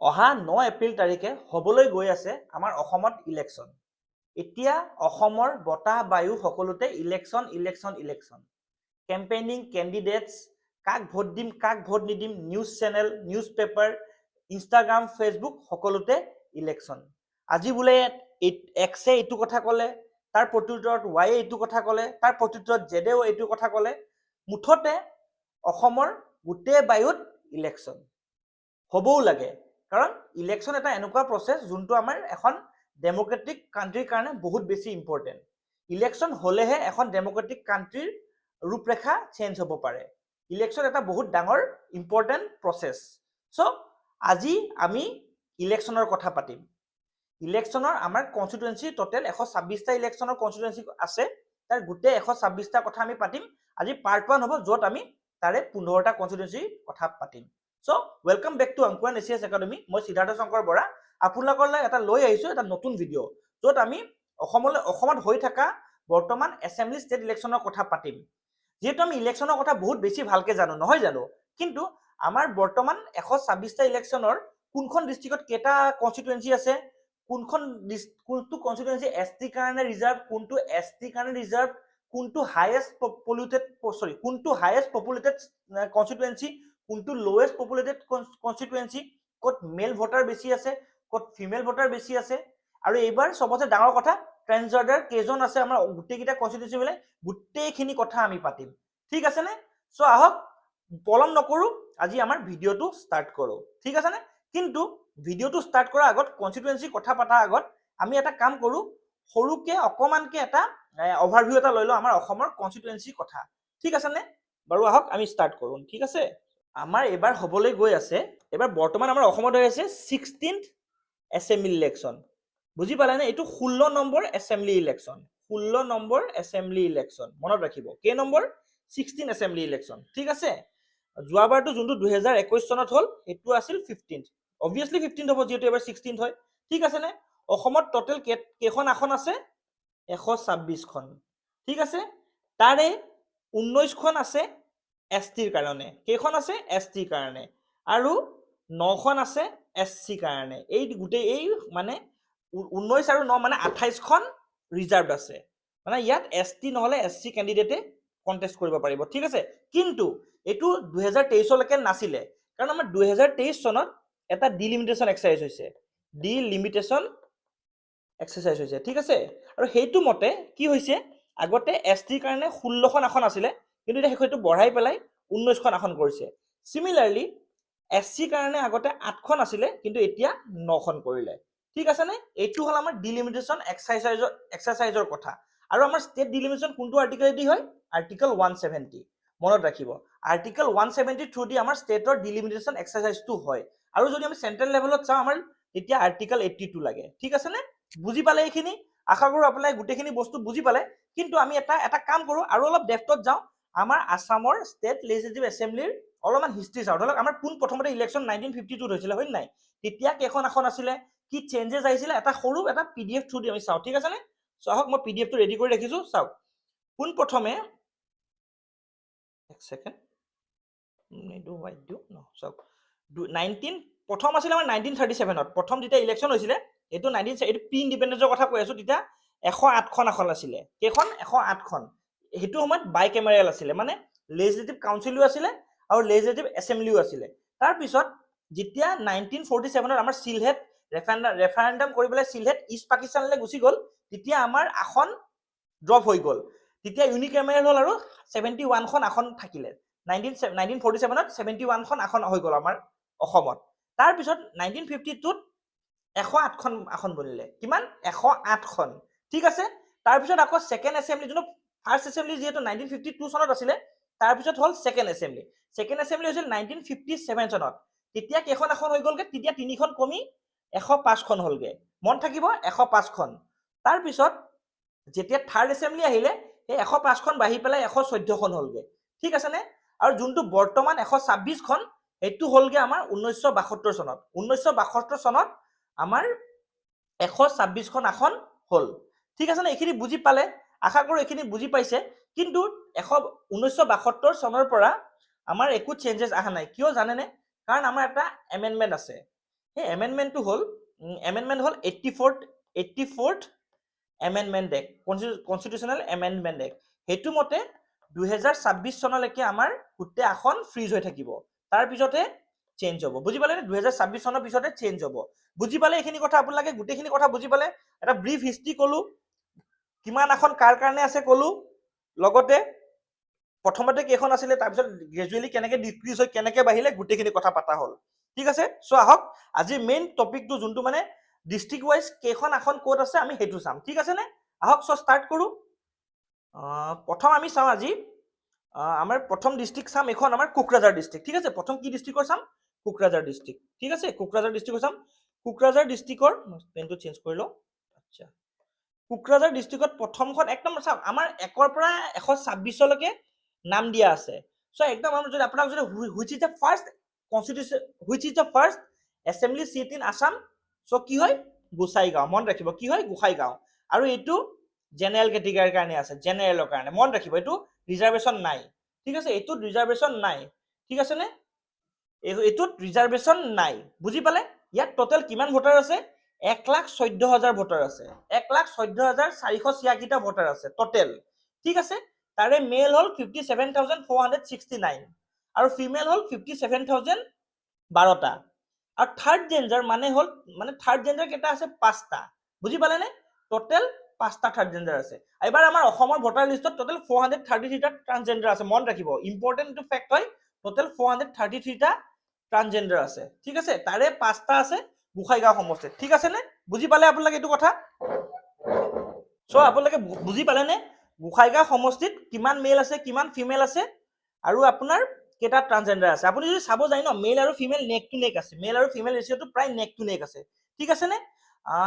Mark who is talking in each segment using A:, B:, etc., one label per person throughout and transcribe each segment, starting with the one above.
A: অহা 9 এপ্ৰিল তাৰিখে হ'বলৈ গৈ আছে আমাৰ অসমত ইলেকশ্যন। এতিয়া অসমৰ বতাহ বায়ু সকলোতে ইলেকশ্যন। কেম্পেইনিং, কেণ্ডিডেটছ, কাক ভোট দিম কাক ভোট নিদিম, news channel, newspaper, Instagram, Facebook সকলোতে ইলেকশ্যন। আজি বোলে এক্সে এইটো কথা ক'লে, তাৰ প্ৰত্যুত্তৰত ৱাইয়ে এইটো কথা ক'লে, তাৰ প্ৰত্যুত্তৰত জেডেও এইটো কথা ক'লে। মুঠতে অসমৰ গোটেই বায়ুত ইলেকশ্যন হ'বও লাগে, কাৰণ ইলেকশ্যন এটা এনেকুৱা প্ৰচেছ যোনটো আমাৰ এখন ডেম'ক্ৰেটিক কাণ্ট্ৰিৰ কাৰণে বহুত বেছি ইম্পৰ্টেণ্ট। ইলেকশ্যন হ'লেহে এখন ডেম'ক্ৰেটিক কাণ্ট্ৰিৰ ৰূপৰেখা চেঞ্জ হ'ব পাৰে। ইলেকশ্যন এটা বহুত ডাঙৰ ইম্পৰ্টেণ্ট প্ৰচেছ। চ' আজি আমি ইলেকশ্যনৰ কথা পাতিম। ইলেকশ্যনৰ আমাৰ কনষ্টিটুৱেঞ্চি টোটেল 126টা ইলেকশ্যনৰ কনষ্টিটুৱেঞ্চি আছে। তাৰ গোটেই 126টা কথা আমি পাতিম। আজি পাৰ্ট 1 হ'ব, য'ত আমি তাৰে 15টা কনষ্টিটুৱেঞ্চিৰ কথা পাতিম। চ' welcome back to Ankuran এচিয়াছ academy. মই সিদ্ধাৰ্থ শংকৰ বৰা আপোনালোকলৈ এটা লৈ আহিছোঁ এটা নতুন ভিডিঅ', য'ত আমি অসমত হৈ থকা বৰ্তমান এছেম্বলি ষ্টেট ইলেকশ্যনৰ কথা পাতিম। যিহেতু আমি ইলেকশ্যনৰ কথা বহুত বেছি ভালকে জানো, নহয় জানো? কিন্তু আমাৰ বৰ্তমান 126টা ইলেকশ্যনৰ কোনখন ডিষ্ট্ৰিক্টত কেইটা কনষ্টিটুৱেঞ্চি আছে, কোনটো কনষ্টিটুৱেঞ্চি এছ টিৰ কাৰণে ৰিজাৰ্ভ, কোনটো এছ টিৰ কাৰণে ৰিজাৰ্ভ, কোনটো হাইয়েষ্ট পপুলেটেড কনষ্টিটুৱেঞ্চি, কোনটো লোৱেষ্ট পপুলেটেড কনষ্টিটুৱেঞ্চি, ক'ত মেল ভোটাৰ বেছি আছে, ক'ত ফিমেল ভোটাৰ বেছি আছে, আৰু এইবাৰ চবতছে ডাঙৰ কথা ট্ৰেন্সজেণ্ডাৰ কেইজন আছে আমাৰ গোটেইকেইটা কনষ্টিটুৱেঞ্চি মিলাই, গোটেইখিনি কথা আমি পাতিম। ঠিক আছে নে? চ' আহক পলম নকৰো, আজি আমাৰ ভিডিঅ'টো ষ্টাৰ্ট কৰোঁ। ঠিক আছে নে? কিন্তু ভিডিঅ'টো ষ্টাৰ্ট কৰাৰ আগত, কনষ্টিটুৱেঞ্চি কথা পতাৰ আগত আমি এটা কাম কৰোঁ, সৰুকে অকমানকে এটা অভাৰভিউ এটা লৈ লওঁ আমাৰ অসমৰ কনষ্টিটুৱেঞ্চিৰ কথা। ঠিক আছে নে? বাৰু আহক আমি ষ্টাৰ্ট কৰোঁ। ঠিক আছে? আমাৰ এইবাৰ হ'বলৈ গৈ আছে, এইবাৰ বৰ্তমান আমাৰ অসমত হৈ আছে 16th এছেম্বলি ইলেকশ্যন। বুজি পালেনে? এইটো 16 number assembly election. 16 number assembly election মনত ৰাখিব। কেই নম্বৰ? 16 assembly election. ঠিক আছে? যোৱাবাৰটো যোনটো 2021 চনত হ'ল সেইটো আছিল 15th। অবভিয়াছলি 15th হ'ব, যিহেতু এবাৰ 16th হয়। ঠিক আছে নে? অসমত টোটেল কেইখন আসন আছে? 126খন। ঠিক আছে? তাৰে 19খন আছে এছ টিৰ কাৰণে। কেইখন আছে? এছ টিৰ কাৰণে। আৰু 9খন আছে এছ চিৰ কাৰণে। এই মানে 19 আৰু 9 মানে 28খন ৰিজাৰ্ভ আছে। মানে ইয়াত এছ টি নহ'লে এছ চি কেণ্ডিডেটে কণ্টেষ্ট কৰিব পাৰিব। ঠিক আছে? কিন্তু এইটো 2023লৈকে নাছিলে, কাৰণ আমাৰ 2023 চনত এটা ডিলিমিটেশ্যন এক্সাৰচাইজ হৈছে। ঠিক আছে? আৰু সেইটো মতে কি হৈছে, আগতে এছ টিৰ কাৰণে 16খন আসন আছিলে, কিন্তু এতিয়া সেইটো বঢ়াই পেলাই 19খন আসন কৰিছে। চিমিলাৰলি এছ চিৰ কাৰণে আগতে 8খন আছিলে, কিন্তু এতিয়া 9খন কৰিলে। ঠিক আছে নে? এইটো হ'ল আমাৰ ডিলিমিটেশ্যন এক্সাৰচাইজৰ কথা। আৰু আমাৰ ষ্টেট ডিলিমিটেশ্যন কোনটো আৰ্টিকলেদি হয়? আৰ্টিকল 170। মনত ৰাখিব, আৰ্টিকল 170 থ্ৰু দি আমাৰ ষ্টেটৰ ডিলিমিটেশ্যন এক্সাৰচাইজটো হয়। আৰু যদি আমি চেন্ট্ৰেল লেভেলত চাওঁ, আমাৰ তেতিয়া আৰ্টিকল 82 লাগে। ঠিক আছে নে? বুজি পালে এইখিনি? আশা কৰোঁ আপোনালোকে গোটেইখিনি বস্তু বুজি পালে। কিন্তু আমি এটা কাম কৰোঁ, আৰু অলপ ডেপথত যাওঁ। আমাৰ আছামৰ ষ্টেট লেজিছলেটিভ এছেম্বলিৰ অলপমান হিষ্ট্ৰী চাওঁ। ধৰক আমাৰ প্ৰথমতে ইলেকশ্যন 1952 হৈছিলে, হয় নাই? তেতিয়া কেইখন আসন আছিলে, কি চেঞ্জেছ আহিছিলে, এটা সৰু এটা PDF থ্ৰু দি আমি চাওঁ। ঠিক আছে নে? চাওক, মই PDFটো ৰেডি কৰি ৰাখিছোঁ। চাওক, পোনপ্ৰথমে এক ছেকেণ্ড, চাওক, প্ৰথম আছিলে আমাৰ 1937ত। প্ৰথম যেতিয়া ইলেকশ্যন হৈছিলে, এইটো প্ৰি ইণ্ডিপেণ্ডেঞ্চৰ কথা কৈ আছো, তেতিয়া 108খন আসন আছিলে। কেইখন? 108খন। সেইটো সময়ত বাই কেমেৰেল আছিলে, মানে লেজিছলেটিভ কাউন্সিলো আছিলে আৰু লেজিছলেটিভ এছেম্বলিও আছিলে। তাৰপিছত যেতিয়া 1947ত আমাৰ চিলহেট ৰেফাৰেণ্ডাম কৰি পেলাই চিলহেট ইষ্ট পাকিস্তানলৈ গুচি গ'ল, তেতিয়া আমাৰ আসন ড্ৰপ হৈ গ'ল। তেতিয়া ইউনিকেমেৰেল হ'ল আৰু 71খন আসন থাকিলে। 1947ত 71খন আসন হৈ গ'ল আমাৰ অসমত। তাৰপিছত 1952ত 108খন আসন বনিলে। কিমান? 108খন। ঠিক আছে? তাৰপিছত আকৌ ছেকেণ্ড এছেম্বলি, যোনটো ফাৰ্ষ্ট এছেম্বলি যিহেতু 1952 চনত আছিলে, তাৰপিছত হ'ল ছেকেণ্ড এছেম্বলি। ছেকেণ্ড এছেম্বলি হৈছিল 1957 চনত। তেতিয়া কেইখন আসন হৈ গ'লগে? তেতিয়া 3খন কমি 105খন হ'লগে। মন থাকিব, 105খন। তাৰপিছত যেতিয়া থাৰ্ড এছেম্বলি আহিলে, সেই 105খন বাঢ়ি পেলাই 114খন হ'লগে। ঠিক আছে নে? আৰু যোনটো বৰ্তমান 126খন, সেইটো হ'লগে আমাৰ 1972 চনত। 1972 চনত আমাৰ 126খন আসন হ'ল। ঠিক আছে নে? এইখিনি বুজি পালে? আশা কৰোঁ এইখিনি বুজি পাইছে। কিন্তু 1972 চনৰ পৰা আমাৰ একো চেঞ্জেছ অহা নাই। কিয় জানেনে? কাৰণ আমাৰ এটা এমেণ্ডমেণ্ট আছে। সেই এমেণ্ডমেণ্টটো হ'ল এমেণ্ডমেণ্ট হ'ল 84th amendment act, constitutional amendment act. সেইটো মতে 2026 চনলৈকে আমাৰ গোটেই আসন ফ্ৰীজ হৈ থাকিব, তাৰপিছতহে চেঞ্জ হ'ব। বুজি পালে নে? 2026 চনৰ পিছতে চেঞ্জ হ'ব। বুজি পালে এইখিনি কথা? আপোনালোকে গোটেইখিনি কথা বুজি পালে? এটা ব্ৰিফ হিষ্ট্ৰী ক'লো, কিমান আসন কাৰ কাৰণে আছে ক'লো, লগতে প্ৰথমতে কেইখন আছিলে, তাৰপিছত গ্ৰেজুৱেলি কেনেকে ডিক্ৰিজ হৈ কেনেকে বাঢ়িলে, গোটেইখিনি কথা পতা হ'ল। ঠিক আছে? চ' আহক আজি মেইন টপিকটো যোনটো মানে ডিষ্ট্ৰিক্ট ৱাইজ কেইখন আসন ক'ত আছে আমি সেইটো চাম। ঠিক আছে নে? আহক চ' ষ্টাৰ্ট কৰো। প্ৰথম আমি চাওঁ আজি আমাৰ প্ৰথম ডিষ্ট্ৰিক্ট চাম এখন আমাৰ কোকৰাঝাৰ ডিষ্ট্ৰিক্ট। ঠিক আছে? প্ৰথম কি ডিষ্ট্ৰিক্টৰ চাম? কোকৰাঝাৰ ডিষ্ট্ৰিক্ট। ঠিক আছে? কোকৰাঝাৰ ডিষ্ট্ৰিক্টৰ চাম। কোকৰাঝাৰ ডিষ্ট্ৰিক্টৰ পেনটো চেঞ্জ কৰি লওঁ। আচ্ছা, কোকৰাঝাৰ ডিষ্ট্ৰিক্টত প্ৰথমখন একদম চাওক, আমাৰ 1ৰ পৰা 126লৈকে নাম দিয়া আছে। চ' একদম আমি যদি আপোনাক যদি which is the first constitution, which is the first assembly seat in Assam, চ' কি হয়? গোসাইগাঁও। মন ৰাখিব, কি হয়? গোসাইগাঁও। আৰু এইটো জেনেৰেল কেটেগৰীৰ কাৰণে আছে, জেনেৰেলৰ কাৰণে। মন ৰাখিব, এইটো ৰিজাৰ্ভেশ্যন নাই। ঠিক আছে? এইটোত ৰিজাৰ্ভেশ্যন নাই। ঠিক আছে নে? এইটোত ৰিজাৰ্ভেশ্যন নাই। বুজি পালে? ইয়াত টোটেল কিমান ভোটাৰ আছে? 1,14,000 ভোটাৰ আছে। 1,14,486টা ভোটাৰ আছে টোটেল। ঠিক আছে? তাৰে মেল হ'ল 57,469 আৰু ফিমেল হ'ল 57,012টা। আৰু থাৰ্ড জেণ্ডাৰ মানে থাৰ্ড জেণ্ডাৰ কেইটা আছে? 5টা। বুজি পালে নে? টোটেল 5টা থাৰ্ড জেণ্ডাৰ আছে। এবাৰ আমাৰ অসমৰ ভোটাৰ লিষ্টত টোটেল 433টা ট্ৰান্সজেণ্ডাৰ আছে। মন ৰাখিব, ইম্পৰ্টেণ্ট ফেক্ট হয়, টোটেল 433টা ট্ৰান্সজেণ্ডাৰ আছে। ঠিক আছে? তাৰে 5টা আছে গোসাইগাঁও সমষ্টিত। ঠিক আছে নে? বুজি পালে আপোনালোকে এইটো কথা? চ' আপোনালোকে বুজি পালে নে? গোসাইগাঁও সমষ্টিত কিমান মেল আছে, কিমান ফিমেল আছে, আৰু আপোনাৰ কেইটা ট্ৰান্সজেণ্ডাৰ আছে। আপুনি যদি চাব যায় ন, মেল আৰু ফিমেল নেক টু নেক আছে। মেল আৰু ফিমেল ৰেচিঅ'টো প্ৰায় নেক টু নেক আছে। ঠিক আছে নে?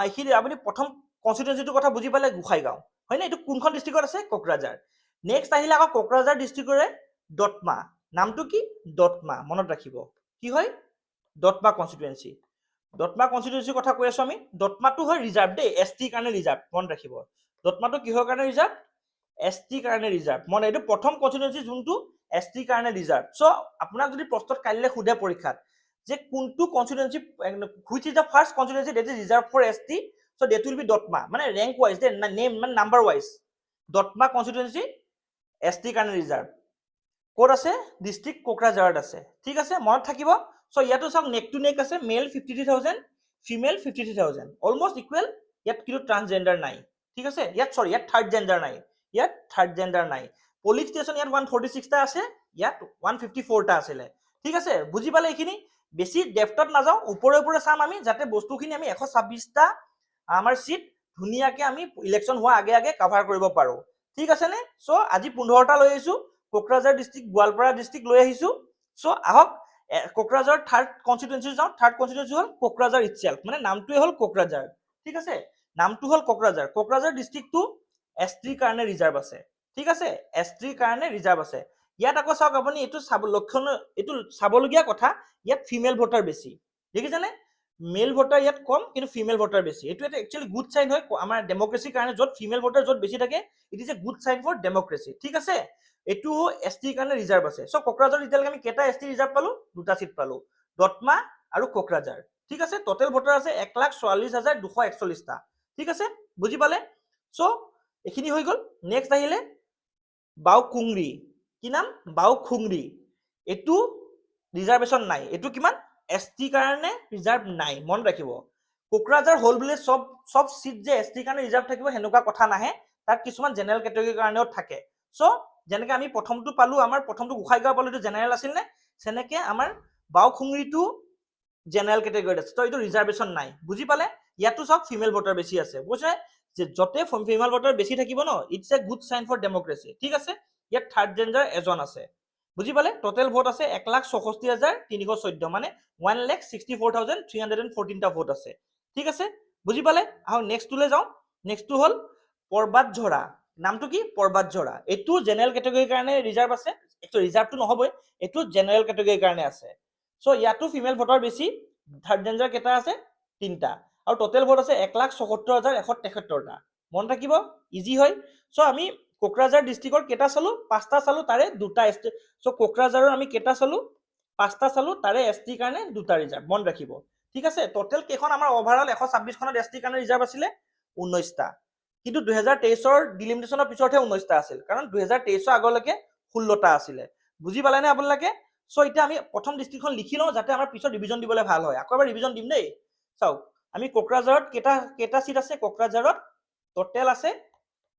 A: এইখিনি আপুনি প্ৰথম কনষ্টিটুৱেঞ্চিটোৰ কথা বুজি পালে, গোসাইগাঁও। হয় নে? এইটো কোনখন ডিষ্ট্ৰিক্টত আছে? কোকৰাঝাৰ। নেক্সট আহিলে আকৌ কোকৰাঝাৰ ডিষ্ট্ৰিক্টৰে দতমা। নামটো কি? দতমা। মনত ৰাখিব, কি হয়? দতমা কনষ্টিটুৱেঞ্চি। দতমা কনষ্টিটুৱেঞ্চিৰ কথা কৈ আছো আমি। দতমাটো হয় ৰিজাৰ্ভ দেই, ST কাৰণে ৰিজাৰ্ভ। মনত ৰাখিব, দতমাটো কিহৰ কাৰণে ৰিজাৰ্ভ? ST কাৰণে ৰিজাৰ্ভ। মানে এইটো প্ৰথম কনষ্টিটুৱেঞ্চি যোনটো ST কাৰণে ৰিজাৰ্ভ। চ' আপোনাক যদি প্ৰশ্নত কাইলৈ সোধে পৰীক্ষাত যে কোনটো constituency, which is the first constituency that is reserve for ST, so' that will be দতমা। মানে ৰেংক ৱাইজ দে, নেম মানে নাম্বাৰ ৱাইজ দতমা কনষ্টিটুৱেঞ্চি ST কাৰণে ৰিজাৰ্ভ। ক'ত আছে? ডিষ্ট্ৰিক্ট কোকৰাঝাৰত আছে। ঠিক আছে? মনত থাকিব। চ' ইয়াতো চাওক, নেক টু নেক আছে। মেল 53,000, ফিমেল 53,000, অলমষ্ট ইকুৱেল। ইয়াত কিন্তু ট্ৰান্সজেণ্ডাৰ নাই। ঠিক আছে? ইয়াত থাৰ্ড জেণ্ডাৰ নাই। ইয়াত থাৰ্ড জেণ্ডাৰ নাই। পলিং ষ্টেচন ইয়াত 146টা আছে, ইয়াত 154টা আছিলে। ঠিক আছে? বুজি পালে এইখিনি? বেছি ডেফটত নাযাওঁ, ওপৰে ওপৰে চাম আমি, যাতে বস্তুখিনি আমি 126টা আমাৰ চিট ধুনীয়াকে আমি ইলেকশ্যন হোৱাৰ আগে আগে কাভাৰ কৰিব পাৰো। ঠিক আছে নে? চ' আজি 15টা লৈ আহিছো। কোকৰাঝাৰ ডিষ্ট্ৰিক্ট, গোৱালপাৰা ডিষ্ট্ৰিক্ট লৈ আহিছো। চ' আহক কোকৰাঝাৰ থাৰ্ড কনষ্টিটুৱেঞ্চি যাওঁ। থাৰ্ড কনষ্টিটুৱেঞ্চি হ'ল কোকৰাঝাৰ ইটছেল্ফ, মানে নামটোৱে হ'ল কোকৰাঝাৰ। ঠিক আছে? নামটো হ'ল কোকৰাঝাৰ। কোকৰাঝাৰ ডিষ্ট্ৰিক্টটো STৰ কাৰণে ৰিজাৰ্ভ আছে। ঠিক আছে? STৰ কাৰণে ৰিজাৰ্ভ আছে। ইয়াত আকৌ চাওক আপুনি, এইটো এইটো চাবলগীয়া কথা, ইয়াত ফিমেল ভোটাৰ বেছি। দেখিছেনে? মেল ভোটাৰ ইয়াত কম, কিন্তু ফিমেল ভোটাৰ বেছি। এইটো এটা একচুৱেলি গুড চাইন হয় আমাৰ ডেমক্ৰেচিৰ কাৰণে। য'ত ফিমেল ভোটাৰ য'ত বেছি থাকে, it is a good sign for democracy. ঠিক আছে? এইটো STৰ কাৰণে ৰিজাৰ্ভ আছে। চ' কোকৰাঝাৰত এতিয়ালৈকে আমি কেইটা ST ৰিজাৰ্ভ পালো? 2টা চিট পালো, দতমা আৰু কোকৰাঝাৰ। ঠিক আছে? টোটেল ভোটাৰ আছে 1,44,241টা। ঠিক আছে? বুজি পালে? চ' এইখিনি হৈ গ'ল। নেক্সট আহিলে বাওকুংৰি। কি নাম? বাওকুংৰি। এইটো ৰিজাৰ্ভেশ্যন নাই। এইটো কিমান? STৰ কাৰণে ৰিজাৰ্ভ নাই। মনত ৰাখিব, কোকৰাঝাৰ হ'ল বুলি চব চিট যে STৰ কাৰণে ৰিজাৰ্ভ থাকিব সেনেকুৱা কথা নাহে। তাত কিছুমান জেনেৰেল কেটেগৰীৰ কাৰণেও থাকে। চ' যেনেকে আমি প্ৰথমটো পালো, আমাৰ প্ৰথমটো গোসাইগাঁও পালো, এইটো জেনেৰেল আছিল নে? সেনেকে আমাৰ বাওকুংৰিটো জেনেৰেল কেটেগৰীত আছে। তো এইটো ৰিজাৰ্ভেশ্যন নাই। বুজি পালে? ইয়াতো চাওক, ফিমেল ভোটাৰ বেছি আছে। বুজিছে? যে য'তে ফিমেল ভোটাৰ বেছি থাকিব ন, it's a good sign for democracy. ঠিক আছে? ইয়াত থাৰ্ড জেণ্ডাৰ এজন আছে। বুজি পালে? টোটেল ভোট আছে 1,64,314, মানে 1,64,314টা ভোট আছে। ঠিক আছে? বুজি পালে? আহক নেক্সটটোলৈ যাওঁ। নেক্সটটো হ'ল পৰ্বাতঝৰা। নামটো কি? পৰ্বাতঝৰা। এইটো জেনেৰেল কেটেগৰীৰ কাৰণে ৰিজাৰ্ভ আছে। ৰিজাৰ্ভটো নহবই, এইটো জেনেৰেল কেটেগৰীৰ কাৰণে আছে। চ' ইয়াতো ফিমেল ভোটাৰ বেছি। থাৰ্ড জেণ্ডাৰ কেইটা আছে? 3টা। আৰু টোটেল ভোট আছে 1,74,173টা। মনত ৰাখিব, ইজি হয়। চ' আমি কোকৰাঝাৰ ডিষ্ট্ৰিক্টৰ কেইটা চালো? 5টা চালো, তাৰে 2টা ST। চ' কোকৰাঝাৰৰ আমি কেইটা চালো? 5টা চালো, তাৰে STৰ কাৰণে 2টা ৰিজাৰ্ভ। মনত ৰাখিব। ঠিক আছে, টোটেল কেইখন আমাৰ অভাৰঅল 126খনত এছ টিৰ কাৰণে ৰিজাৰ্ভ আছিলে 19টা, কিন্তু 2023ৰ ডিলিমিটেশ্যনৰ পিছতহে 19টা আছিল, কাৰণ 2023ৰ আগলৈকে 16টা আছিলে। বুজি পালেনে আপোনালোকে? চ' এতিয়া আমি প্ৰথম ডিষ্ট্ৰিক্টখন লিখি লওঁ যাতে আমাৰ পিছত ৰিভিজন দিবলৈ ভাল হয়। আকৌ এবাৰ ৰিভিজন দিম দেই। চাওক, আমি কোকৰাঝাৰত কেইটা চিট আছে? কোকৰাঝাৰত টোটেল আছে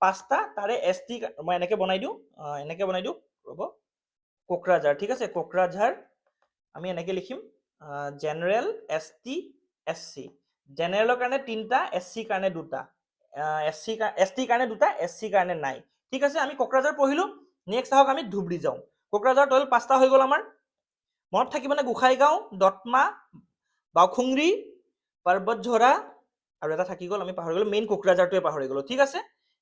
A: 5টা, তাৰে এছ টি মই এনেকে বনাই দিওঁ, ৰ'ব, কোকৰাঝাৰ, ঠিক আছে, কোকৰাঝাৰ আমি এনেকে লিখিম general, S T, S C. জেনেৰেলৰ কাৰণে 3টা, এছ চিৰ কাৰণে 2টা, এছ টিৰ কাৰণে 2টা, এছ চিৰ কাৰণে নাই। ঠিক আছে, আমি কোকৰাঝাৰ পঢ়িলো। নেক্সট আহক আমি ধুবুৰী যাওঁ। কোকৰাঝাৰ টোটেল 5টা হৈ গ'ল আমাৰ। মনত থাকিবনে? গোসাইগাঁও, দতমা, বাউখুংৰি, পৰ্বতঝৰা আৰু এটা থাকি গ'ল, আমি পাহৰি গ'লো, মেইন কোকৰাঝাৰটোৱে পাহৰি গ'লো। ঠিক আছে,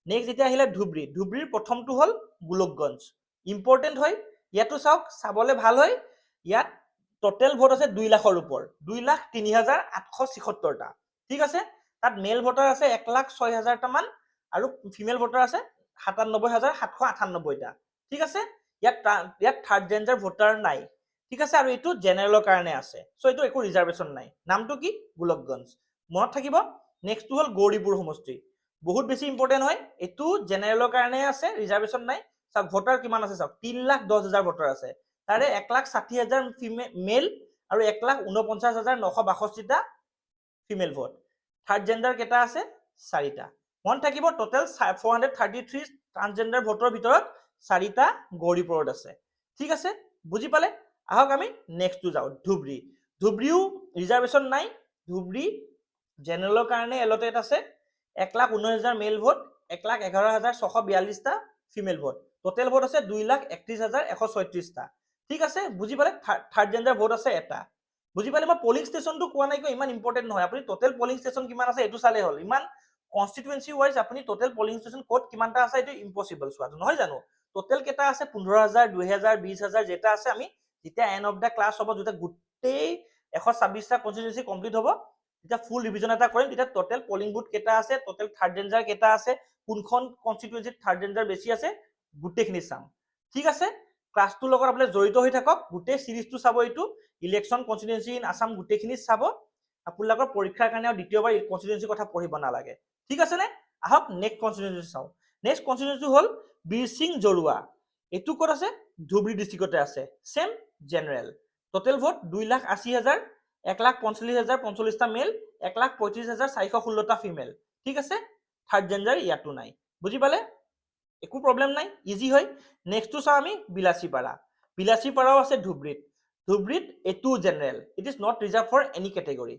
A: নেক্সট যেতিয়া আহিলে ধুবুৰী। ধুবুৰীৰ প্ৰথমটো হ'ল গোলকগঞ্জ, ইম্পৰ্টেণ্ট হয়। ইয়াতো চাওক, চাবলৈ ভাল হয়। ইয়াত টোটেল ভোট আছে 2 লাখৰ ওপৰ, 2,03,876টা। ঠিক আছে, তাত মেল ভোটাৰ আছে 1,06,000টা মান আৰু ফিমেল ভোটাৰ আছে 97,798টা। ঠিক আছে, ইয়াত থাৰ্ড জেণ্ডাৰ ভোটাৰ নাই। ঠিক আছে, আৰু এইটো জেনেৰেলৰ কাৰণে আছে। চ' এইটো একো ৰিজাৰ্ভেশ্যন নাই। নামটো কি? গোলকগঞ্জ। মনত থাকিব। নেক্সটটো হ'ল গৌৰীপুৰ সমষ্টি, বহুত বেছি ইম্পৰ্টেণ্ট হয়। এইটো জেনেৰেলৰ কাৰণে আছে, ৰিজাৰ্ভেশ্যন নাই। চাওক ভোটাৰ কিমান আছে, চাওক 3,10,000 ভোটাৰ আছে, তাৰে 1,60,000 মেল আৰু 1,49,962টা ফিমেল ভোট। থাৰ্ড জেণ্ডাৰ কেইটা আছে? 4টা। মনত থাকিব, টোটেল 433 ট্ৰান্সজেণ্ডাৰ ভোটৰ ভিতৰত 4টা গৌৰীপুৰত আছে। ঠিক আছে, বুজি পালে? আহক আমি নেক্সটটো যাওঁ, ধুবুৰী। ধুবুৰীও ৰিজাৰ্ভেশ্যন নাই। ধুবুৰী জেনেৰেলৰ কাৰণে এলটেড আছে 1,19,000 মেল ভোট, 1,11,642টা ফিমেল ভোট। টোটেল ভোট আছে 2,31,136টা। ঠিক আছে, বুজি পালে? থাৰ্ড জেণ্ডাৰ ভোট আছে এটা। বুজি পালে? মই পলিং ষ্টেচনটো কোৱা নাই, ইমান ইম্পৰ্টেণ্ট নহয়। আপুনি টোটেল পলিং ষ্টেচন কিমান আছে এইটো চালে হ'ল। ইমান কনষ্টিটুৱেঞ্চি ৱাইজ আপুনি টোটেল পলিং ষ্টেচন ক'ত কিমানটা আছে এইটো ইম্পচিবল চোৱাটো, নহয় জানো? টোটেল কেইটা আছে? 15,000, 2,000, 20,000 যেটা আছে, আমি যেতিয়া এণ্ড অফ দ্য ক্লাছ হ'ব, যেতিয়া গোটেই 126টা কনষ্টিটুৱেঞ্চি কমপ্লিট হ'ব, যেতিয়া ফুল ৰিভিজন এটা কৰিম, তেতিয়া টোটেল পলিং বুথ কেইটা আছে, টোটেল থাৰ্ড জেণ্ডাৰ কেইটা আছে, কোনখন কনষ্টিটুৱেঞ্চিত থাৰ্ড জেণ্ডাৰ বেছি আছে, গোটেইখিনি চাম। ঠিক আছে, ক্লাছটোৰ লগত আপুনি জড়িত হৈ থাকক, গোটেই চিৰিজটো চাব। এইটো ইলেকশ্যন কনষ্টিটুৱেঞ্চি ইন আছাম গোটেইখিনি চাব। আপোনালোকৰ পৰীক্ষাৰ কাৰণে দ্বিতীয়বাৰ কনষ্টিটুৱেঞ্চিৰ কথা পঢ়িব নালাগে। ঠিক আছে নে? আহক নেক্সট কনষ্টিটুৱেঞ্চি চাওঁ। নেক্সট কনষ্টিটুৱেঞ্চি হ'ল বীৰসিং জৰুৱা। এইটো ক'ত আছে? ধুবুৰী ডিষ্ট্ৰিক্টতে আছে। চেম জেনেৰেল। টোটেল ভোট 2,80,000, 1,45,045টা মেল, 1,35,416টা ফিমেল। ঠিক আছে, থাৰ্ড জেণ্ডাৰ ইয়াতো নাই। বুজি পালে? একো প্ৰব্লেম নাই, ইজি হয়। নেক্সটটো চাওঁ আমি বিলাসীপাৰা। বিলাসীপাৰাও আছে ধুবুৰীত। ধুবুৰীত এইটো general, it is not reserve for any category.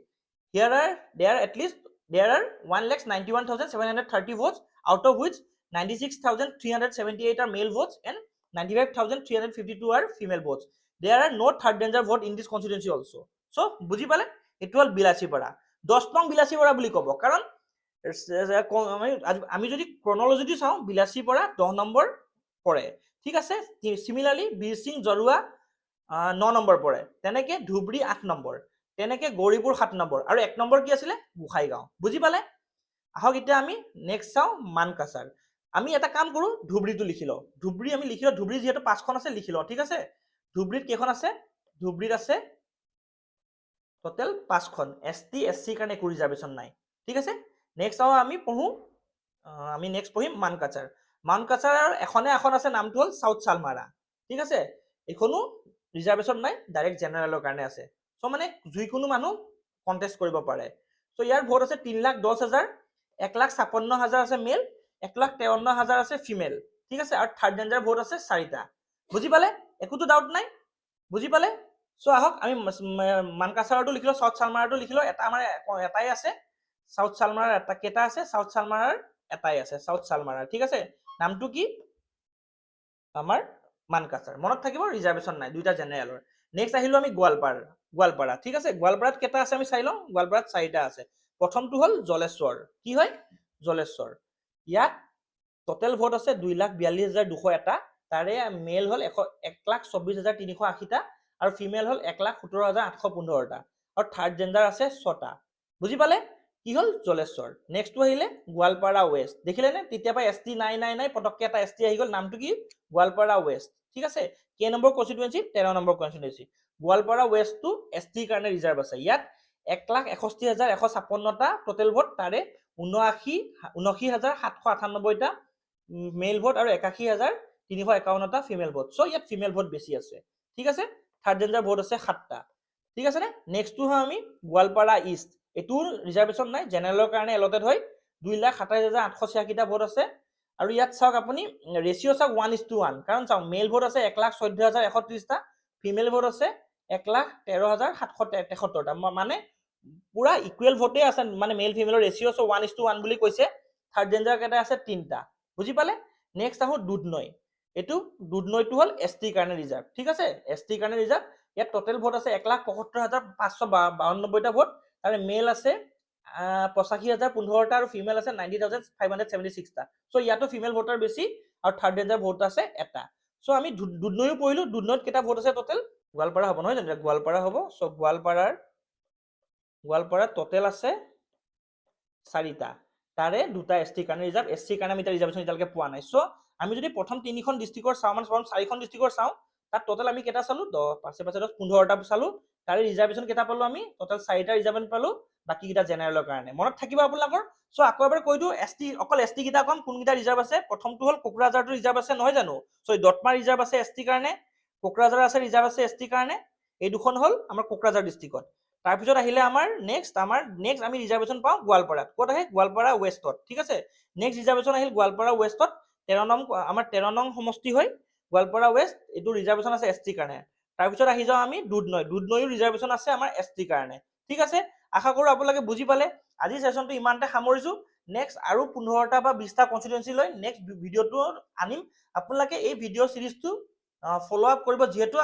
A: There are 1,91,730 votes, out of which 96,378 are male votes and 95,352 are female votes. There are no third gender vote in this constituency also. So বুজি পালে? এইটো হ'ল বিলাসীপাৰা। 10 নং বিলাসীপাৰা বুলি ক'ব, কাৰণ আমি যদি ক্ৰনলজিটো চাওঁ, বিলাসীপাৰা 10 নম্বৰ পৰে। ঠিক আছে, চিমিলাৰলি বীৰসিং জৰুৱা 9 নম্বৰ পৰে, তেনেকে ধুবুৰী 8 নম্বৰ, তেনেকে গৌৰীপুৰ 7 নম্বৰ, আৰু 1 নম্বৰ কি আছিলে? গোসাইগাঁও। বুজি পালে? আহক এতিয়া আমি নেক্সট চাওঁ মানকাছাৰ। আমি এটা কাম কৰো, ধুবুৰীটো লিখি লওঁ। ধুবুৰী আমি লিখি লওঁ, ধুবুৰী যিহেতু 5খন আছে লিখি লওঁ। ঠিক আছে, ধুবুৰীত কেইখন আছে? ধুবুৰীত আছে টোটেল 5খন। এছ টি, এছ চিৰ কাৰণে একো ৰিজাৰ্ভেশ্যন নাই। ঠিক আছে, নেক্সট চাওঁ আমি পঢ়ো, আমি নেক্সট পঢ়িম মানকাছাৰ। মানকাছাৰৰ এখন আছে, নামটো হ'ল চাউথ চালমাৰা। ঠিক আছে, এইখনো ৰিজাৰ্ভেশ্যন নাই, ডাইৰেক্ট জেনেৰেলৰ কাৰণে আছে। চ' মানে যিকোনো মানুহ কণ্টেষ্ট কৰিব পাৰে। চ' ইয়াৰ ভোট আছে 3,10,000, 1,56,000 আছে মেল, 1,53,000 আছে ফিমেল। ঠিক আছে, আৰু থাৰ্ড জেণ্ডাৰ ভোট আছে 4টা। বুজি পালে? একোতো ডাউট নাই? বুজি পালে? চ' আহক আমি মানকাছাৰটো লিখিলো, চাউথ চালমাৰাটো লিখিলো। এটা আমাৰ এটাই আছে, চাউথ চালমাৰাৰ এটা কেইটা আছে? চাউথ চালমাৰাৰ এটাই আছে, চাউথ চালমাৰাৰ। ঠিক আছে, নামটো কি? আমাৰ মানকাছাৰ। মনত থাকিব, ৰিজাৰ্ভেশ্যন নাই, 2টা জেনেৰেলৰ। নেক্সট আহিলো আমি গোৱালপাৰা। ঠিক আছে, গোৱালপাৰাত কেইটা আছে আমি চাই লওঁ। গোৱালপাৰাত 4টা আছে। প্ৰথমটো হ'ল জলেশ্বৰ। কি হয়? জলেশ্বৰ। ইয়াত টোটেল ভোট আছে 2,42,201, তাৰে মেল হ'ল 1,24,380টা আৰু ফিমেল হ'ল 1,17,815টা, আৰু থাৰ্ড জেণ্ডাৰ আছে 6টা। বুজি পালে? কি হ'ল? জলেশ্বৰ। নেক্সটটো আহিলে গোৱালপাৰা ৱেষ্ট। দেখিলে নে? তেতিয়াৰ পৰা এছ টি নাই, পটককে এটা এছ টি আহি গ'ল, নামটো কি? গোৱালপাৰা ৱেষ্ট। ঠিক আছে, কেই নম্বৰ কনষ্টিটুৱেঞ্চি? 13 নম্বৰ কনষ্টিটুৱেঞ্চি। গোৱালপাৰা ৱেষ্টটো এছ টিৰ কাৰণে ৰিজাৰ্ভ আছে। ইয়াত 1,61,156টা টোটেল ভোট, তাৰে 79,798টা মেল ভোট আৰু 81,351টা ফিমেল ভোট। চ' ইয়াত ফিমেল ভোট বেছি আছে, ঠিক আছে। থাৰ্ড জেণ্ডাৰ ভোট আছে 7টা, ঠিক আছে নে। নেক্সটটো হয় আমি গোৱালপাৰা ইষ্ট, এইটো ৰিজাৰ্ভেশ্যন নাই, জেনেৰেলৰ কাৰণে এলটেড হয়। 2,27,886টা ভোট আছে। আৰু ইয়াত চাওক আপুনি ৰেচিঅ' চাওক 1:1, কাৰণ চাওক মেল ভোট আছে 1,14,130টা, ফিমেল ভোট আছে 1,13,773টা, মানে পুৰা ইকুৱেল ভোটে আছে, মানে মেল ফিমেলৰ ৰেচিঅ' 1:1 বুলি কৈছে। থাৰ্ড জেণ্ডাৰ কেইটা আছে 3টা, বুজি পালে। নেক্সট আহো দুধনৈ, এইটো দুধনৈটো হ'ল ST কাৰণে ৰিজাৰ্ভ, ঠিক আছে। ST কাৰণে ৰিজাৰ্ভ। ইয়াত টোটেল ভোট আছে 1,75,592টা ভোট, তাৰে মেল আছে 85,015টা আৰু ফিমেল আছে 90,576টা। চ' ইয়াতো ফিমেল ভোটাৰ বেছি আৰু থাৰ্ড জেণ্ডাৰ ভোট আছে এটা। চ' আমি দুধনৈও পঢ়িলো, দুধনৈত কেইটা ভোট আছে টোটেল। গোৱালপাৰা হ'ব নহয় জানো, গোৱালপাৰা হ'ব। চ' গোৱালপাৰাৰ টোটেল আছে 4টা, তাৰে 2টা ST কাৰণে ৰিজাৰ্ভ। SC কাৰণে আমি এতিয়া ৰিজাৰ্ভেশ্যন এতিয়ালৈকে পোৱা নাই। চ' আমি যদি প্ৰথম 3খন ডিষ্ট্ৰিক্টৰ চাওঁ, মানে 4খন ডিষ্ট্ৰিক্টৰ চাওঁ, তাত টোটেল আমি কেইটা চালো, 15টা চালো। তাৰে ৰিজাৰ্ভেশ্যন কেইটা পালো আমি, টোটেল 4টা ৰিজাৰ্ভেশ্যন পালো, বাকী কেইটা জেনেৰেলৰ কাৰণে। মনত থাকিব আপোনালোকৰ। চ' আকৌ এবাৰ কৈ দিওঁ, অকল ST কেইটা কম, কোনকেইটা ৰিজাৰ্ভ আছে। প্ৰথমটো হ'ল কোকৰাঝাৰটো ৰিজাৰ্ভ আছে নহয় জানো। চ' দতমা ৰিজাৰ্ভ আছে ST কাৰণে, কোকৰাঝাৰ আছে ৰিজাৰ্ভ আছে ST কাৰণে। এই দুখন হ'ল আমাৰ কোকৰাঝাৰ ডিষ্ট্ৰিক্টত। তাৰপিছত আহিলে আমাৰ নেক্সট আমি ৰিজাৰ্ভেশ্যন পাওঁ গোৱালপাৰাত। ক'ত আহে, গোৱালপাৰা ৱেষ্টত, ঠিক আছে। নেক্সট ৰিজাৰ্ভেশ্যন আহিল গোৱালপাৰা ৱেষ্টত, 13 নং সমষ্টি হয় গোৱালপাৰা ৱেষ্ট, এইটো ৰিজাৰ্ভেশ্যন আছে ST কাৰণে। তাৰপিছত আহি যাওঁ আমি দুধনৈও ৰিজাৰ্ভেশ্যন আছে আমাৰ ST কাৰণে, ঠিক আছে। আশা কৰো আপোনালোকে বুজি পালে। আজি চেচনটো ইমানতে সামৰিছো। নেক্সট আৰু 15টা বা 20টা কনষ্টিটুৱেঞ্চি লৈ নেক্সট ভিডিঅ'টো আনিম। আপোনালোকে এই ভিডিঅ' চিৰিজটো ফ'ল' আপ কৰিব, যিহেতু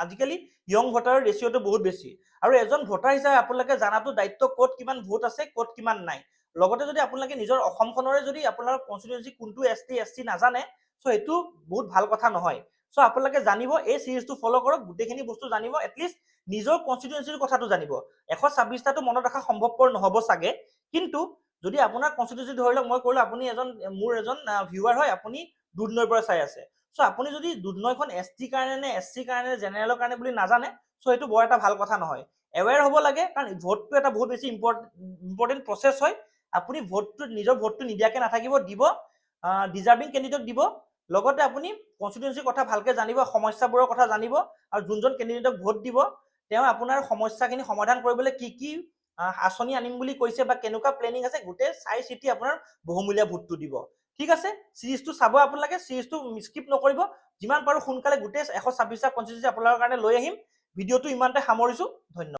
A: আজিকালি য়ং ভোটাৰৰ ৰেচিঅ'টো বহুত বেছি, আৰু এজন ভোটাৰ হিচাপে আপোনালোকে জানাটো দায়িত্ব, ক'ত কিমান ভোট আছে, ক'ত কিমান নাই। লগতে যদি আপোনালোকে নিজৰ অসমখনৰে যদি আপোনালোকৰ কনষ্টিটুৱেঞ্চি কোনটো ST নাজানে, চ' এইটো বহুত ভাল কথা নহয়। চ' আপোনালোকে জানিব, এই চিৰিজটো ফ'ল' কৰক, গোটেইখিনি বস্তু জানিব, এটলিষ্ট নিজৰ কনষ্টিটুৱেঞ্চিৰ কথাটো জানিব। 126টাটো মনত ৰখা সম্ভৱপৰ নহ'ব চাগে, কিন্তু যদি আপোনাৰ কনষ্টিটুৱেঞ্চি ধৰি লওক, মই ক'লো আপুনি মোৰ এজন ভিউৱাৰ হয়, আপুনি দুধনৈৰ পৰা চাই আছে। চ' আপুনি যদি দুধনৈখন ST কাৰণে নে SC কাৰণে জেনেৰেলৰ কাৰণে বুলি নাজানে, চ' এইটো বৰ এটা ভাল কথা নহয়। এৱেৰ হ'ব লাগে, কাৰণ ভোটটো এটা বহুত বেছি ইম্পৰ্টেণ্ট প্ৰচেছ হয়। আপুনি নিজৰ ভোটটো নিদিয়াকে নাথাকিব, দিব, ডিজাৰ্ভিং কেণ্ডিডেটক দিব। লগতে আপুনি কনষ্টিটুৱেঞ্চিৰ কথা ভালকে জানিব, সমস্যাবোৰৰ কথা জানিব, আৰু যোনজন কেণ্ডিডেটক ভোট দিব তেওঁ আপোনাৰ সমস্যাখিনি সমাধান কৰিবলৈ কি আঁচনি আনিম বুলি কৈছে বা কেনেকুৱা প্লেনিং আছে, গোটেই চাই চিতি আপোনাৰ বহুমূলীয়া ভোটটো দিব, ঠিক আছে। চিৰিজটো চাব আপোনালোকে, চিৰিজটো স্কিপ নকৰিব। যিমান পাৰো সোনকালে গোটেই 126টা কনষ্টিটুৱেঞ্চি আপোনালোকৰ কাৰণে লৈ আহিম। ভিডিঅ'টো ইমানতে সামৰিছো, ধন্যবাদ।